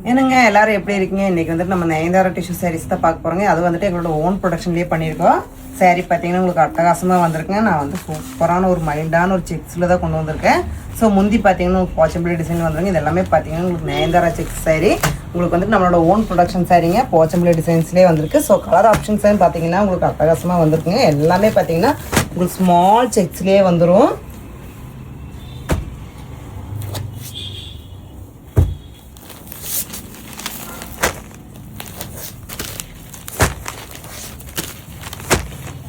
என்னங்க எல்லாரும் எப்படி இருக்கீங்க? இன்னைக்கு வந்துட்டு நம்ம நயன்தாரா டிஷ்யூ சாரீஸ் தான் பார்க்க போகிறோங்க. அது வந்துட்டு எங்களோட ஓன் ப்ரொடக்ஷன்லேயே பண்ணியிருக்கோம். சாரீ பார்த்தீங்கன்னா உங்களுக்கு அட்டகாசமாக வந்திருக்குங்க. நான் வந்து சூப்பரான ஒரு மைல்டான ஒரு செக்ஸில் தான் கொண்டு வந்திருக்கேன். ஸோ முந்தி பார்த்தீங்கன்னா உங்களுக்கு போச்சம்பள்ளி டிசைன் வந்துருங்க. இது எல்லாமே பார்த்தீங்கன்னா உங்களுக்கு நயன்தாரா செக்ஸ் சாரீ. உங்களுக்கு வந்துட்டு நம்மளோட ஓன் ப்ரொடக்ஷன் சாரீங்க. போச்சம்பள்ளி டிசைன்ஸ்லேயே வந்திருக்கு. ஸோ கலர் ஆப்ஷன்ஸ் பார்த்தீங்கன்னா உங்களுக்கு அட்டகாசமாக வந்திருக்குங்க. எல்லாமே பார்த்தீங்கன்னா உங்களுக்கு ஸ்மால் செக்ஸ்லேயே வந்துடும்.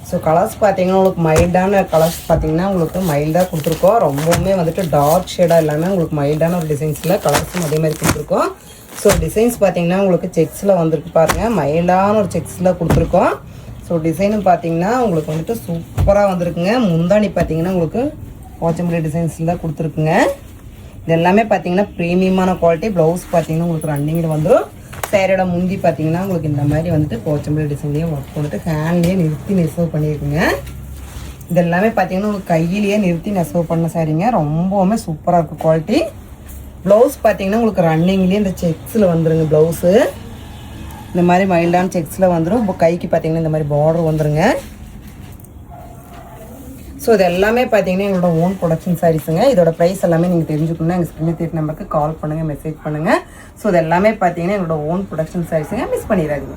ஸோ கலர்ஸ் பார்த்தீங்கன்னா உங்களுக்கு மைல்டான கலர்ஸ் பார்த்தீங்கன்னா உங்களுக்கு மைல்டாக கொடுத்துருக்கோம். ரொம்பவுமே வந்துட்டு டார்க் ஷேடாக இல்லாமல் உங்களுக்கு மைல்டான ஒரு டிசைன்ஸில் கலர்ஸும் அதே மாதிரி கொடுத்துருக்கோம். ஸோ டிசைன்ஸ் பார்த்தீங்கன்னா உங்களுக்கு செக்ஸில் வந்திருக்கு பாருங்கள். மைல்டான ஒரு செக்ஸில் கொடுத்துருக்கோம். ஸோ டிசைனும் பார்த்தீங்கன்னா உங்களுக்கு வந்துட்டு சூப்பராக வந்திருக்குங்க. முந்தானி பார்த்தீங்கன்னா உங்களுக்கு போச்சம்பள்ளி டிசைன்ஸில் தான் கொடுத்துருக்குங்க. இது எல்லாமே பார்த்தீங்கன்னா ப்ரீமியமான குவாலிட்டி. ப்ளவுஸ் பார்த்தீங்கன்னா உங்களுக்கு ரன்னிங்கில் வந்துடும். சேரோட முந்தி பார்த்தீங்கன்னா உங்களுக்கு இந்த மாதிரி வந்துட்டு போச்சம்பள்ளி டிசைன்லேயே ஒர்க் பண்ணிட்டு ஹேண்ட்லேயே நிறுத்தி நெசவு பண்ணியிருக்குங்க. இது எல்லாமே பார்த்தீங்கன்னா உங்களுக்கு கையிலேயே நிறுத்தி நெசவு பண்ண சாரீங்க. ரொம்பவுமே சூப்பராக இருக்கும் குவாலிட்டி. ப்ளவுஸ் பார்த்தீங்கன்னா உங்களுக்கு ரன்னிங்லேயே இந்த செக்ஸில் வந்துருங்க. ப்ளவுஸு இந்த மாதிரி மைல்டான செக்ஸில் வந்துடும். இப்போ கைக்கு பார்த்தீங்கன்னா இந்த மாதிரி பார்டர் வந்துருங்க. ஸோ இது எல்லாமே பார்த்தீங்கன்னா எங்களோட ஓன் ப்ரொடக்ஷன் சாரீஸுங்க. இதோட ப்ரைஸ் எல்லாமே நீங்கள் தெரிஞ்சுக்கணுன்னா எங்கள் ஸ்க்ரீன் தேர்ட் நம்பருக்கு கால் பண்ணுங்கள், மெசேஜ் பண்ணுங்கள். ஸோ இது எல்லாமே பார்த்தீங்கன்னா எங்களோட ஓன் ப்ரொடக்ஷன் சாரீஸுங்க. மிஸ் பண்ணிடாதீங்க.